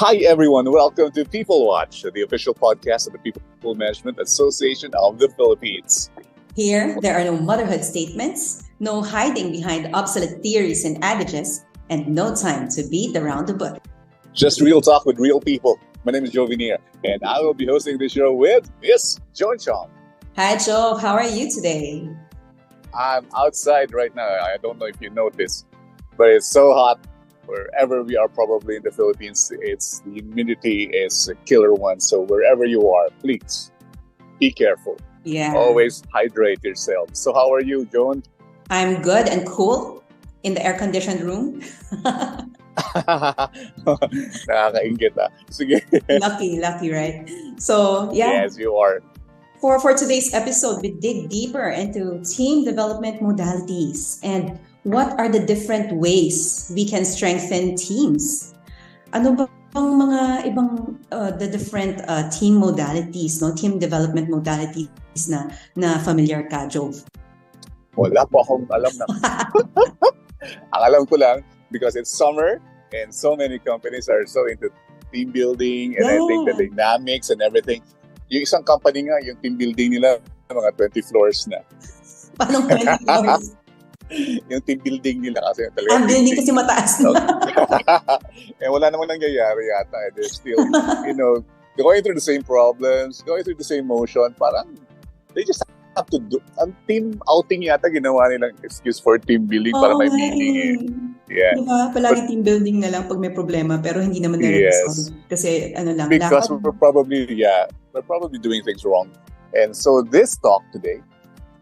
Hi, everyone. Welcome to People Watch, the official podcast of the People Management Association of the Philippines. Here, there are no motherhood statements, no hiding behind obsolete theories and adages, and no time to beat around the bush. Just real talk with real people. My name is Jovinier, and I will be hosting the show with Miss Joan Chong. Hi, Joe. How are you today? I'm outside right now. I don't know if you noticed, but it's so hot. Wherever we are, probably in the Philippines, the humidity is a killer one. So wherever you are, please be careful. Yeah. Always hydrate yourself. So how are you, Joan? I'm good and cool in the air-conditioned room. Nakakaingit ah. Sige. Lucky, right? So, yeah. Yes, you are. For today's episode, we dig deeper into team development modalities and what are the different ways we can strengthen teams. Ano ba ang mga ibang the different team modalities, no? Team development modalities na familiar ka, Jove? Wala po akong alam na. Ang alam ko lang, because it's summer and so many companies are so into team building and I think the dynamics and everything. Yung isang company nga, yung team building nila, mga 20 floors na. Paano 20 floors? Yung team building nila kasi talaga. Ang building kasi mataas na. Eh, wala namang nangyayari yata. They're still, going through the same problems, going through the same motion. Parang, they just have to do, ang team outing yata ginawa nilang excuse for team building para may meaning eh. Yeah. Diba? Palagi team building na lang pag may problema pero hindi naman na-resolve. Kasi ano lang. Because we're probably doing things wrong. And so this talk today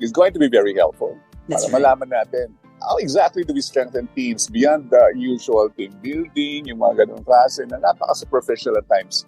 is going to be very helpful. That's para malaman natin how exactly do we strengthen teams beyond the usual team building, yung mga ganung klase na napaka-superficial at times.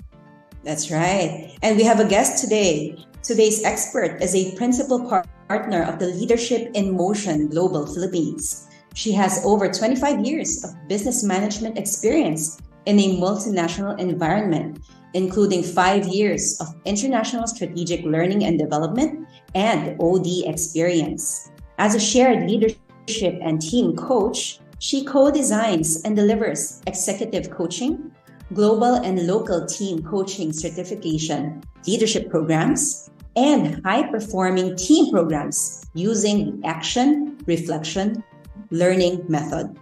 That's right. And we have a guest today. Today's expert is a principal partner of the Leadership in Motion Global Philippines. She has over 25 years of business management experience in a multinational environment, including 5 years of international strategic learning and development and OD experience. As a shared leadership and team coach, she co-designs and delivers executive coaching, global and local team coaching certification, leadership programs, and high-performing team programs using the action, reflection, learning method.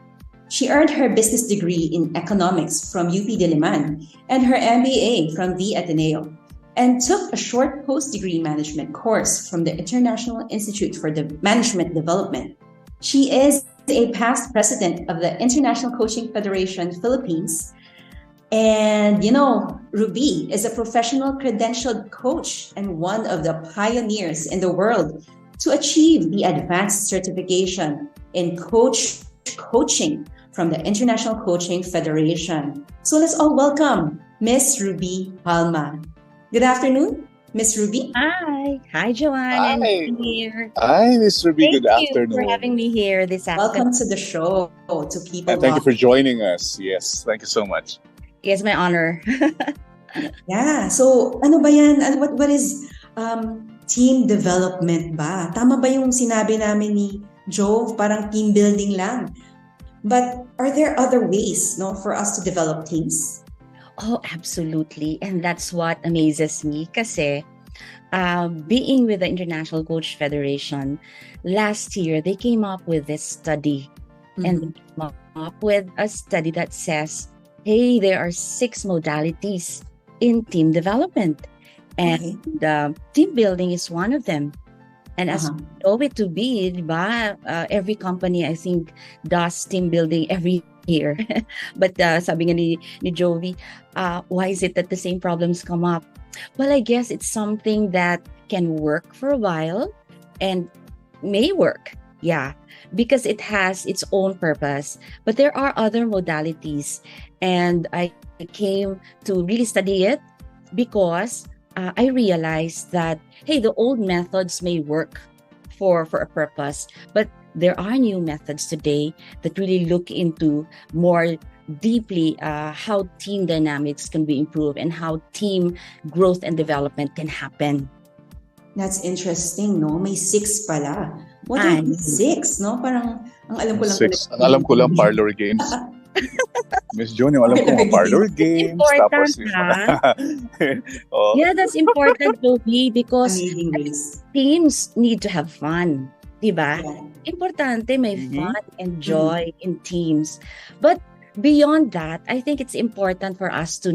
She earned her business degree in economics from UP Diliman and her MBA from the Ateneo, and took a short post-degree management course from the International Institute for Management Development. She is a past president of the International Coaching Federation Philippines. And, Ruby is a professional credentialed coach and one of the pioneers in the world to achieve the advanced certification in coaching from the International Coaching Federation. So let's all welcome Miss Ruby Palma. Good afternoon, Miss Ruby. Hi, Joanne. Hi. I'm here. Hi, Miss Ruby. Good afternoon. Thank you for having me here this afternoon. Welcome to the show, to People And thank you Watch. for joining us. Yes, thank you so much. It's my honor. Yeah. So, ano ba yan? What is team development ba? Tama ba yung sinabi namin ni Jove? Parang team building lang. But are there other ways, for us to develop teams? Oh, absolutely. And that's what amazes me kasi being with the International Coach Federation, last year, they came up with this study. And they came up with a study that says, hey, there are 6 modalities in team development. And team building is one of them. And as we know it to be, diba, every company, I think, does team building every year. But sabi nga ni Jovi, why is it that the same problems come up? Well, I guess it's something that can work for a while and may work. Yeah, because it has its own purpose. But there are other modalities. And I came to really study it because I realized that, hey, the old methods may work for a purpose, but there are new methods today that really look into more deeply how team dynamics can be improved and how team growth and development can happen. That's interesting, no? May 6 pala. What are 6, no? Parang, ang alam ko lang. 6. Ang alam ko lang, parlor games. Miss June, yung alam ko, mga parlor games, Important, tapos yung mga... oh, Yeah, that's important, Toby, because Amazing race. teams need to have fun. Diba? Yeah. Importante may Mhm. fun and joy in teams. But beyond that, I think it's important for us to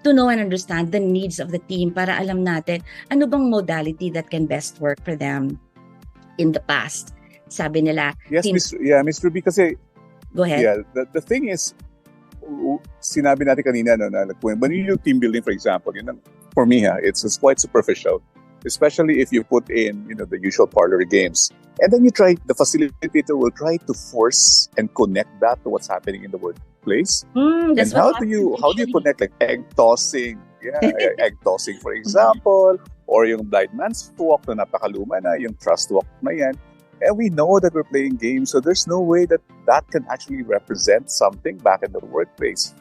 know and understand the needs of the team para alam natin ano bang modality that can best work for them. In the past, sabi nila, yes, team, Miss Ruby, kasi, go ahead. yeah, the thing is, sinabi natin kanina, no, na when you do team building, for example, for me, it's quite superficial, especially if you put in, the usual parlor games. And then the facilitator will try to force and connect that to what's happening in the workplace. And That's how what do you happens connect, like egg tossing? Yeah, egg tossing, for example, or yung blind man's walk na napakaluma na, yung trust walk na yan. And we know that we're playing games, so there's no way that can actually represent something back in the workplace.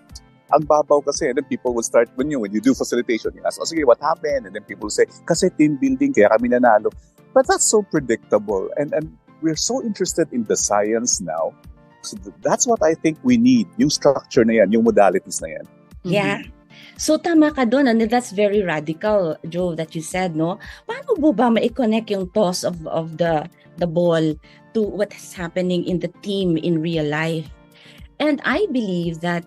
Ang babaw kasi, and then people will start, when you do facilitation, you ask, oh, sige, what happened? And then people say, kasi team building, kaya kami nanalo. But that's so predictable. And we're so interested in the science now. So that's what I think we need, yung structure na yan, yung modalities na yan. Yeah. So tama ka doon, and that's very radical, Joe, that you said, no? Paano mo ba ma-connect yung toss of the ball to what's happening in the team in real life? And I believe that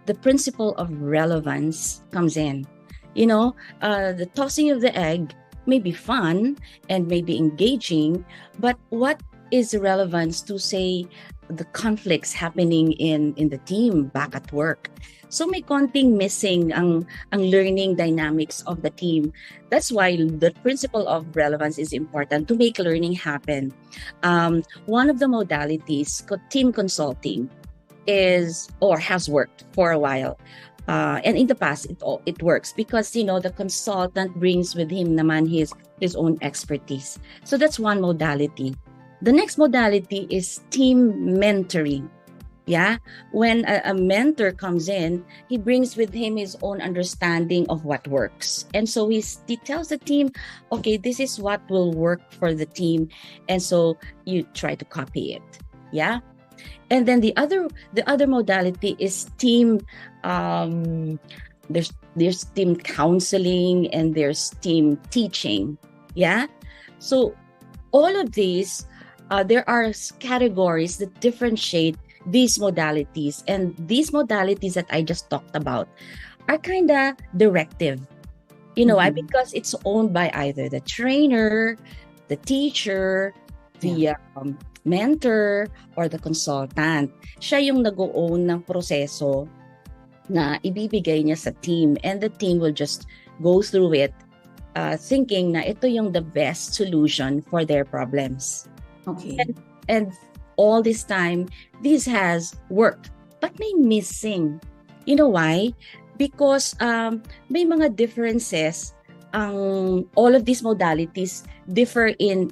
the principle of relevance comes in. The tossing of the egg may be fun and may be engaging, but what is the relevance to, say, the conflicts happening in the team back at work? So may konting missing ang learning dynamics of the team. That's why the principle of relevance is important to make learning happen. One of the modalities, team consulting, is or has worked for a while. And in the past, it works because, the consultant brings with him naman his own expertise. So that's one modality. The next modality is team mentoring. Yeah, when a mentor comes in, he brings with him his own understanding of what works. And so he tells the team, okay, this is what will work for the team. And so you try to copy it. Yeah. And then the other modality is team, there's team counseling and there's team teaching. Yeah. So all of these, there are categories that differentiate these modalities, and these modalities that I just talked about are kind of directive, because it's owned by either the trainer, the teacher, the mentor, or the consultant. Siya yung nag-own ng proseso na ibibigay niya sa team, and the team will just go through it thinking na ito yung the best solution for their problems. Okay. And all this time, this has worked, but may missing. You know why? Because may mga differences. All of these modalities differ in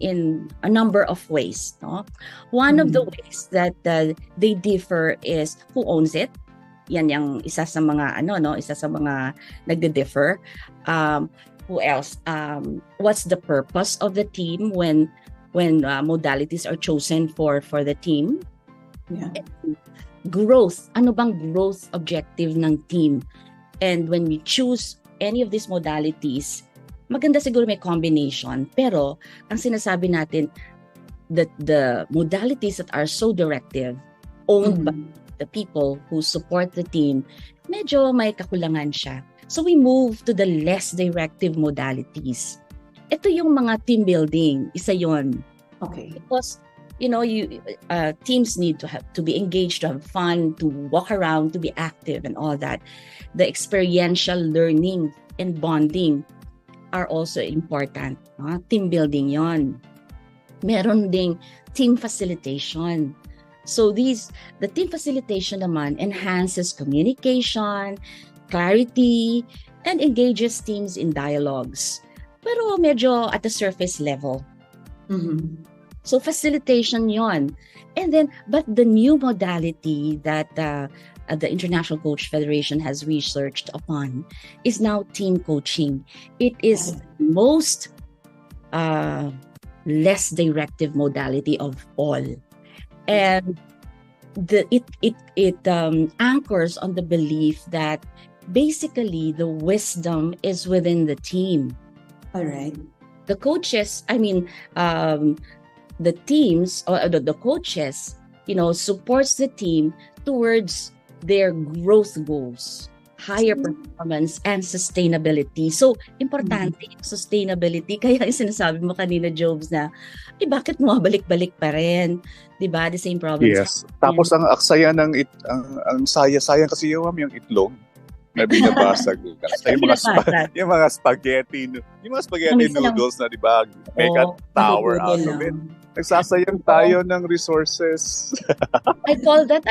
a number of ways. No? One of the ways that they differ is who owns it. Yan yung isa sa mga nagde-differ. Who else? What's the purpose of the team when modalities are chosen for the team? Yeah. Growth. Ano bang growth objective ng team? And when we choose any of these modalities, maganda siguro may combination. Pero ang sinasabi natin, that the modalities that are so directive, owned by the people who support the team, medyo may kakulangan siya. So we move to the less directive modalities. Ito yung mga team building, isa yon. Okay. Because teams need to be engaged, to have fun, to walk around, to be active, and all that. The experiential learning and bonding are also important. Team building yon. Meron ding team facilitation. So the team facilitation naman enhances communication, clarity, and engages teams in dialogues. Pero medyo at the surface level. So facilitation yon. And then, but the new modality that the International Coach Federation has researched upon is now team coaching. It is the most less directive modality of all. And it anchors on the belief that basically the wisdom is within the team. All right. The coaches, the teams or the coaches, supports the team towards their growth goals, higher performance, and sustainability. So, importante yung sustainability. Kaya yung sinasabi mo kanina, Jobs, na, bakit bumabalik-balik pa rin? Diba? The same problems. Yes. Tapos ang aksaya ang sayang kasi yung itlog na binabasag. yung mga spaghetti noodles na, diba, make a tower out of it. Nagsasayang tayo ng resources. I call that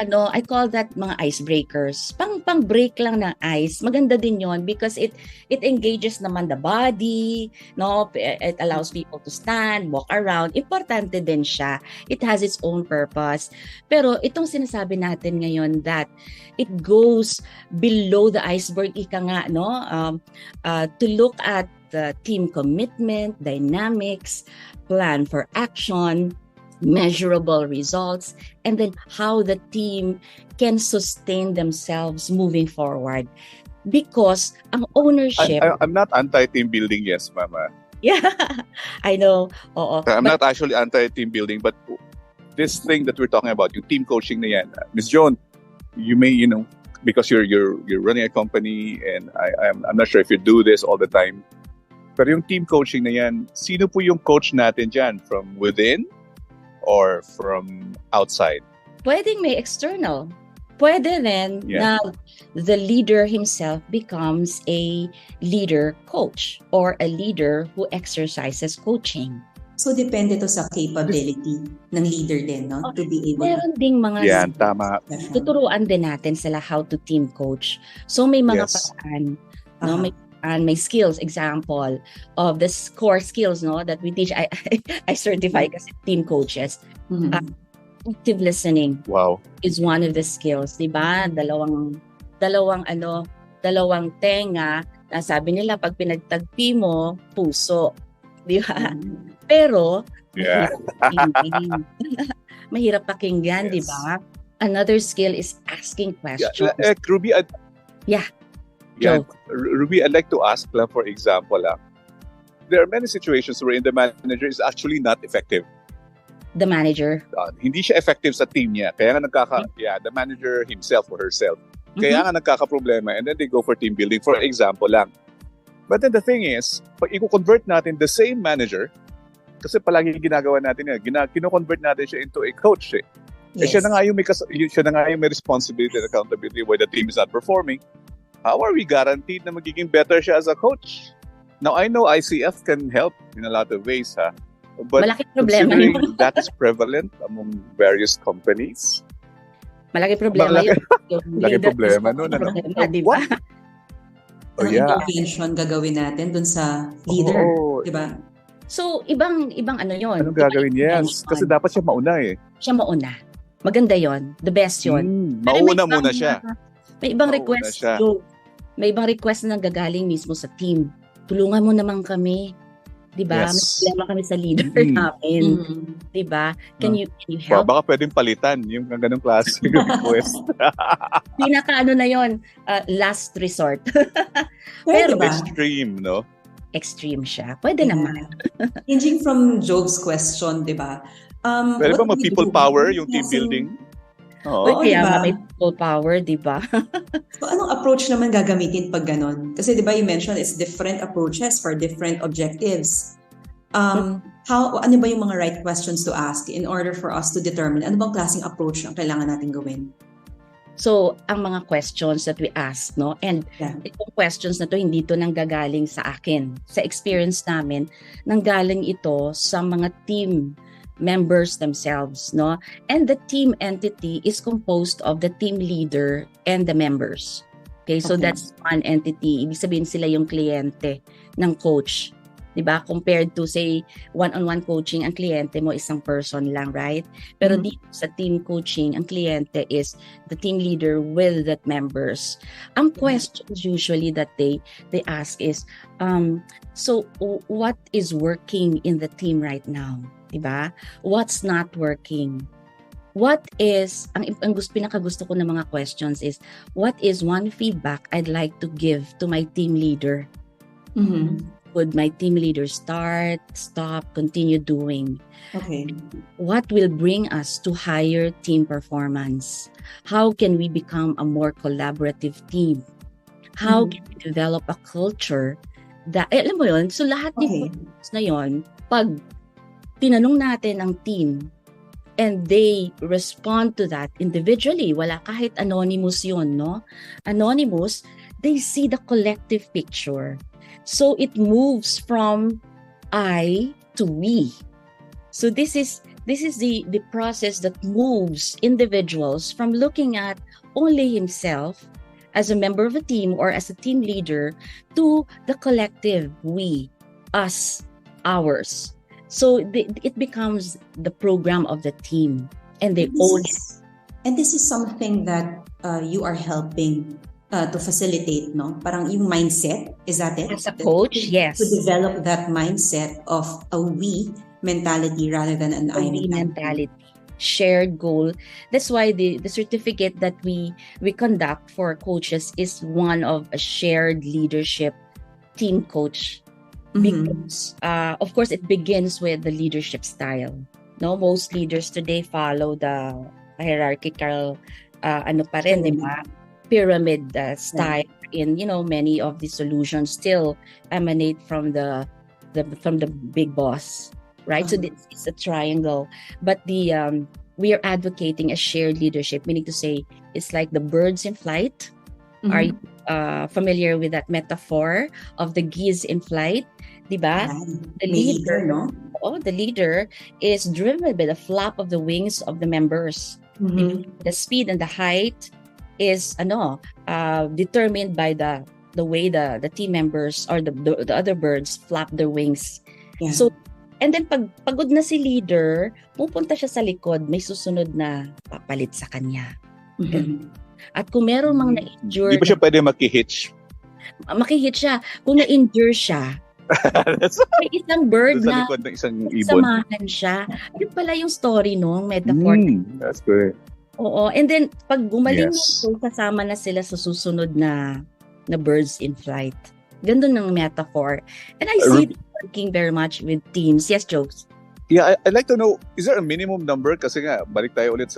mga icebreakers. Pang break lang ng ice. Maganda din 'yon because it engages naman the body, no? It allows people to stand, walk around. Importante din siya. It has its own purpose. Pero itong sinasabi natin ngayon that it goes below the iceberg, ika nga, no? To look at the team commitment, dynamics, plan for action, measurable results, and then how the team can sustain themselves moving forward. Because ang ownership... I'm not anti-team building, yes, Mama. Yeah, I know. Oo. I'm not actually anti-team building, but this thing that we're talking about, yung team coaching na yan, Ms. Joan, you may, because you're running a company, and I'm not sure if you do this all the time, pero yung team coaching na yan, sino po yung coach natin dyan? From within or from outside? Pwedeng may external. Pwede rin na the leader himself becomes a leader coach or a leader who exercises coaching. So, depende to sa capability ng leader din, no? To be able meron ding mga tama. tuturuan din natin sila how to team coach. So, may mga paraan, no? May skills, example of the core skills, no, that we teach. I certify kasi team coaches. Active listening. Wow. Is one of the skills, 'di ba? Dalawang tenga, sabi nila pag pinagtagpi mo, puso, 'di ba? Pero mahirap pakinggan, 'di ba? Another skill is asking questions. Ruby, Ruby, I'd like to ask, for example, there are many situations wherein the manager is actually not effective. The manager? Hindi siya effective sa team niya. Kaya nga the manager himself or herself. Kaya nga nagkaka-problema, and then they go for team building, for example lang. But then the thing is, pag i-convert natin the same manager, kasi palagi ginagawa natin kino-convert natin siya into a coach. Yes. Siya na nga yung may responsibility and accountability where the team is not performing. How are we guaranteed na magiging better siya as a coach? Now, I know ICF can help in a lot of ways, but malaki problema considering that is prevalent among various companies, malaki problema yun. Malaki problema nun, ano? Diba? Intervention gagawin natin dun sa leader, diba? So, ibang ano yun? Anong gagawin? Yes, kasi dapat siya mauna Siya mauna. Maganda yon, the best yon. Mauna muna siya. May ibang request. May ibang request na gagaling mismo sa team. Tulungan mo naman kami. 'Di ba? May problema kami sa leader namin. 'Di ba? Can you help? Baka pwedeng palitan yung ganung klase request. Pinaka na 'yon, last resort. Pero extreme, no? Extreme siya. Pwede naman. Ranging from Job's question, 'di ba? Pwede ba people power yung team building? Kaya diba? May people power, di ba? So, anong approach naman gagamitin pag ganon? Kasi di ba you mentioned it's different approaches for different objectives. Ano ba yung mga right questions to ask in order for us to determine ano bang klaseng approach ang kailangan natin gawin? So, ang mga questions that we ask, no? And itong questions na to, hindi to nanggagaling sa akin. Sa experience namin, nanggaling ito sa mga team members themselves, no? And the team entity is composed of the team leader and the members. Okay, so that's one entity. Ibig sabihin sila yung kliyente ng coach. 'Di ba? Compared to say one-on-one coaching, ang kliyente mo isang person lang, right? Pero dito sa team coaching, ang kliyente is the team leader with the members. Ang questions usually that they ask is so what is working in the team right now? Diba? What's not working? what is, pinakagusto ko ng mga questions is, what is one feedback I'd like to give to my team leader? Would my team leader start, stop, continue doing? Okay. What will bring us to higher team performance? How can we become a more collaborative team? How can we develop a culture that, alam mo yun, so lahat ng questions na yun, pag tinanong natin ang team, and they respond to that individually, wala kahit anonymous yun, no? Anonymous, they see the collective picture. So it moves from I to we. So this is the process that moves individuals from looking at only himself as a member of a team or as a team leader to the collective we, us, ours. So it becomes the program of the team, and they own it. And this is something that you are helping to facilitate, no? Parang yung mindset, is that it? As a coach, yes. To develop that mindset of a we mentality rather than an I mentality. Shared goal. That's why the certificate that we conduct for coaches is one of a shared leadership team coach. Because of course it begins with the leadership style. No, most leaders today follow the hierarchical di ba? Pyramid style. In many of the solutions still emanate from the big boss, right? So this is a triangle, but the we are advocating a shared leadership, meaning to say it's like the birds in flight. Are you familiar with that metaphor of the geese in flight? Diba? The leader, no? The leader is driven by the flap of the wings of the members. The speed and the height is determined by the way the team members or the other birds flap their wings. Yeah. So, and then pagod na si leader, pupunta siya sa likod, may susunod na papalit sa kanya. At kung meron mang na-injure, hindi ba siya pwede makihitch? Makihitch siya. Kung na-injure siya, may isang bird na likod ng isang ibon. Samahan siya. Yun pala yung story nung metaphor. That's good. Oo. And then, pag gumaling na, kasama na sila sa susunod na birds in flight. Gandun ng metaphor. And I see it working very much with teams. Yes, Jokes? Yeah, I'd like to know, is there a minimum number? Kasi nga, balik tayo ulit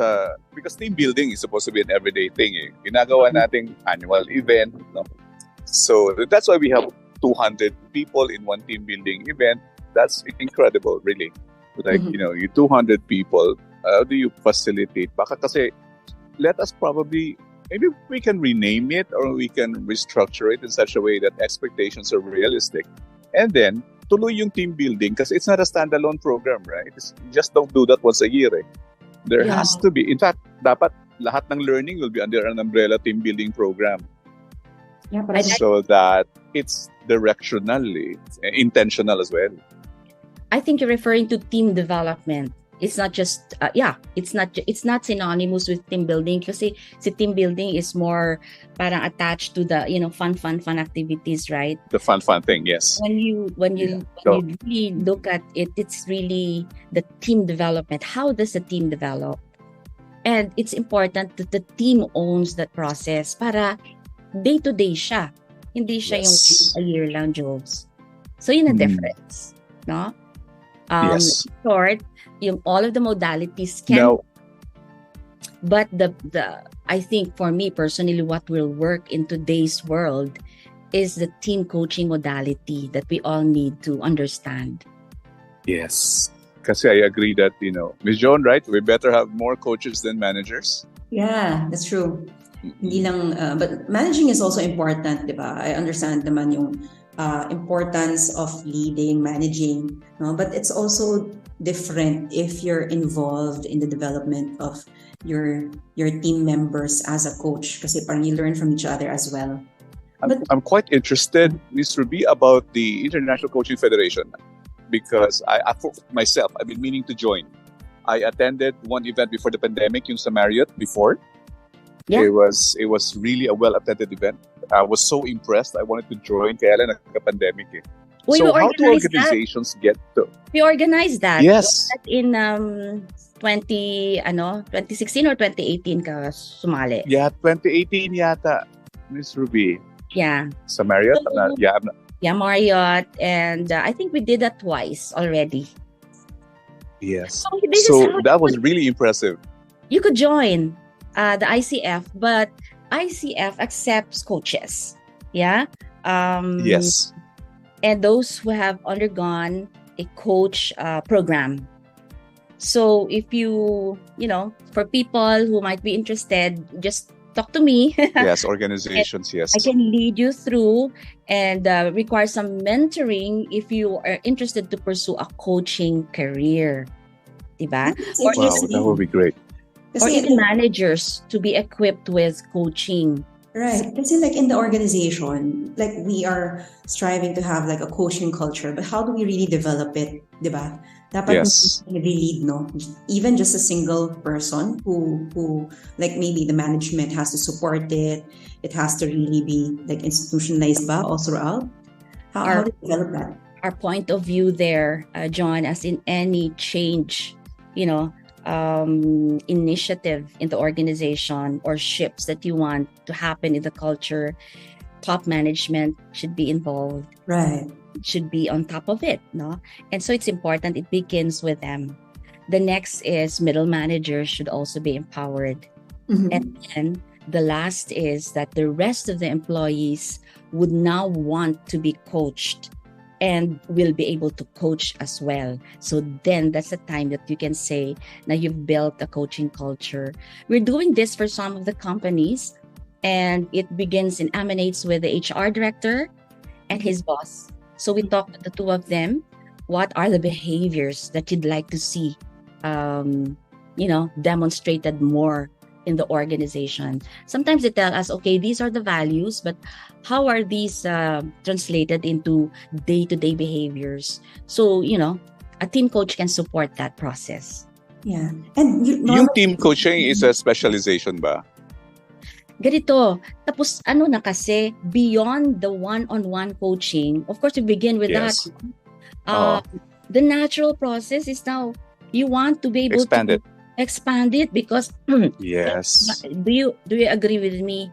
because team building is supposed to be an everyday thing. Ginagawa nating annual event. No? So that's why we have 200 people in one team building event. That's incredible, really. Like, you 200 people, how do you facilitate? Baka kasi, let us maybe we can rename it or we can restructure it in such a way that expectations are realistic. And then, tuloy yung team building kasi it's not a standalone program, right? You just don't do that once a year. There has to be. In fact, dapat lahat ng learning will be under an umbrella team building program. Yeah, so that it's directionally intentional as well. I think you're referring to team development. It's not just it's not synonymous with team building kasi si team building is more parang attached to the fun activities, right? The fun thing, yes. When you really look at it, it's really the team development. How does the team develop? And it's important that the team owns that process para day to day siya. Hindi siya yung a year lang jobs. So yun ang difference, no? Yes. Short, all of the modalities can, but the I think for me personally, what will work in today's world is the team coaching modality that we all need to understand. Yes, kasi I agree that Ms. Joan, right? We better have more coaches than managers. Yeah, that's true. Hindi lang, but managing is also important, diba? I understand naman yung importance of leading, managing, no? But it's also different if you're involved in the development of your team members as a coach kasi parang you learn from each other as well. I'm quite interested, Ms. Ruby, about the International Coaching Federation because I for myself, I've been meaning to join. I attended one event before the pandemic, yung sa Marriott before. Yeah. It was really a well-attended event. I was so impressed. I wanted to join kaya lang nagka-pandemic. We So how do organized that. organizations get to? We organized that. Yes. That in 2016 or 2018 ka sumali. Yeah, 2018 yata, Miss Ruby. Yeah. Sa Marriott? So, Yeah. Yeah, Marriott. And I think we did that twice already. Yes. So this is So how that was really impressive. you could join the ICF, but ICF accepts coaches. Yeah. Yes. And those who have undergone a coach program. So if for people who might be interested, just talk to me. Yes, organizations, yes. I can lead you through and require some mentoring if you are interested to pursue a coaching career. Diba? Wow, that would be great. Or even managers to be equipped with coaching. Right. Kasi like in the organization, like we are striving to have like a coaching culture, but how do we really develop it? Diba? Dapat may lead, no? Even just a single person who like maybe the management has to support it. It has to really be like institutionalized ba all throughout. How do we develop that? Our point of view there, John, as in any change, initiative in the organization or shifts that you want to happen in the culture, top management should be involved. Right. It should be on top of it, no? And so it's important. It begins with them. The next is middle managers should also be empowered. Mm-hmm. And then the last is that the rest of the employees would now want to be coached and will be able to coach as well. So then that's the time that you can say, now you've built a coaching culture. We're doing this for some of the companies, and it begins and emanates with the HR director and his boss. So we talk to the two of them. What are the behaviors that you'd like to see, demonstrated more in the organization? Sometimes they tell us, okay, these are the values, but how are these translated into day-to-day behaviors? So, a team coach can support that process. Yeah. And yung team coaching is a specialization ba? Ganito. Tapos, na kasi, beyond the one-on-one coaching, of course, we begin with that. The natural process is now, you want to be able to expand it because yes. Do you agree with me?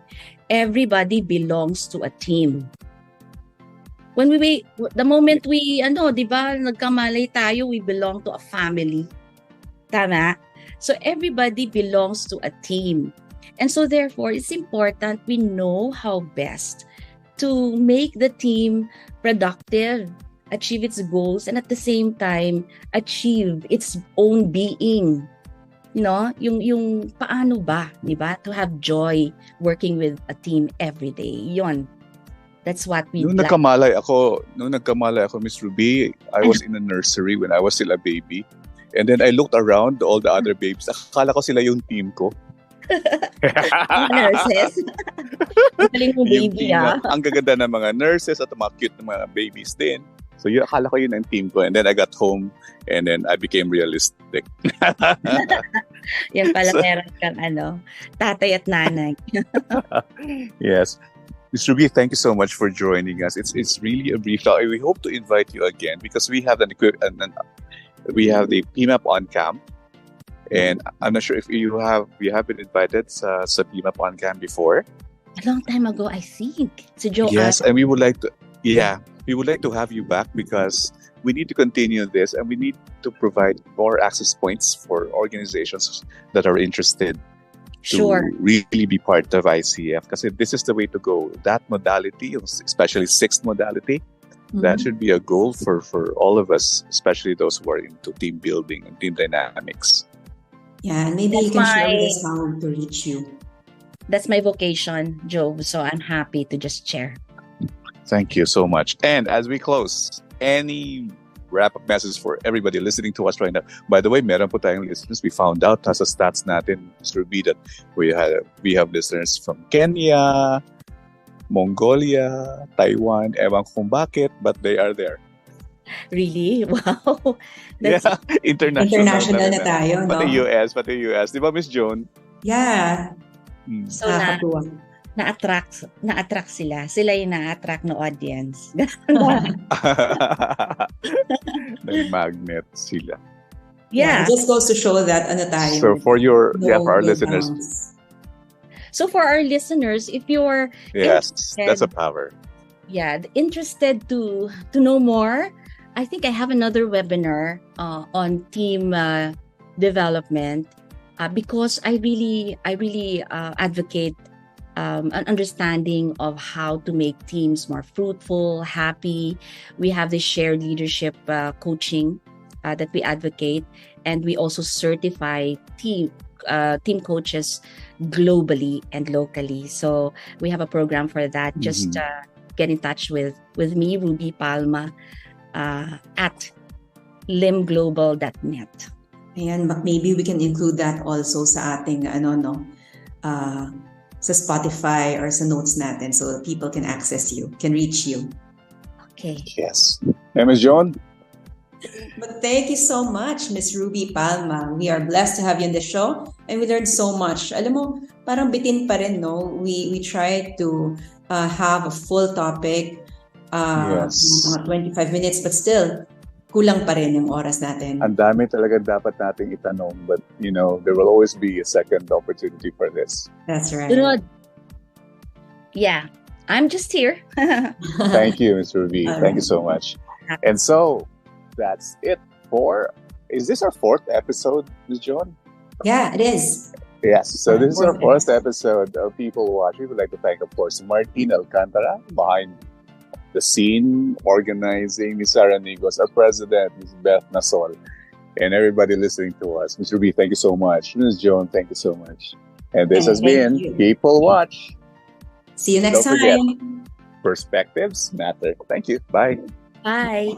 Everybody belongs to a team. When the moment we di ba, nagkamalay tayo, we belong to a family. Tama? So everybody belongs to a team. And so therefore, it's important we know how best to make the team productive, achieve its goals, and at the same time, achieve its own being. Yung paano ba, di ba? To have joy working with a team every day. Yon. That's what we Nung nagkamalay ako, Miss Ruby, I was in a nursery when I was still a baby. And then I looked around all the other babies. Akala ko sila yung team ko. Nurses. Galing mo baby, Ang gaganda ng mga nurses at mga cute ng mga babies din. So akala ko yun ang team ko. And then I got home and then I became realistic. Yan pala meron kang tatay at nanay. Yes. Ms. Ruby, thank you so much for joining us. It's really a brief talk. We hope to invite you again because we have we have the PMAP on camp. And I'm not sure if you have been invited sa PMAP on camp before. A long time ago, I think. So Joanne. Yes, and we would like to have you back because we need to continue this and we need to provide more access points for organizations that are interested to really be part of ICF because this is the way to go. That modality, especially sixth modality, that should be a goal for all of us, especially those who are into team building and team dynamics. Yeah, and maybe you can share with us how to reach you. That's my vocation, Joe. So I'm happy to just share. Thank you so much. And as we close, any wrap-up message for everybody listening to us right now? By the way, meron po tayong listeners. We found out sa stats natin, Mr. B, that we have listeners from Kenya, Mongolia, Taiwan. Ewan kung bakit, but they are there. Really? Wow. That's international na tayo, no? Pati US. Di ba, Miss Joan? Yeah. So na-attract sila. Sila yung na-attract na audience. Nag-magnet sila. Yeah. It just goes to show that ano tayo. So for our listeners. Bounds. So for our listeners, if you're that's a power. Yeah, interested to know more, I think I have another webinar on team development because I really advocate an understanding of how to make teams more fruitful, happy. We have the shared leadership coaching that we advocate, and we also certify team coaches globally and locally. So we have a program for that. Just get in touch with me, Ruby Palma, at limglobal.net. Ayan, but maybe we can include that also sa ating sa Spotify or sa notes natin so people can access you, can reach you. Okay. Yes. Ms. John? But thank you so much, Miss Ruby Palma. We are blessed to have you on the show and we learned so much. Alam mo, parang bitin pa rin, no? We tried to have a full topic, mga 25 minutes, but still, kulang pa rin yung oras natin. Ang dami talaga dapat nating itanong, but there will always be a second opportunity for this. That's right. Yeah, I'm just here. Thank you, Ms. Ruby. Thank you so much. And so, that's it is this our fourth episode, Ms. John? Yeah, it is. Yes, so this is our fourth episode of People Watch. We would like to thank, of course, Martin Alcantara behind the scene, organizing, Ms. Sarah Nigos, our president, Ms. Beth Nasol, and everybody listening to us. Ms. Ruby, thank you so much. Ms. Joan, thank you so much. And this has been People Watch. See you next time. Don't forget, perspectives matter. Thank you. Bye. Bye.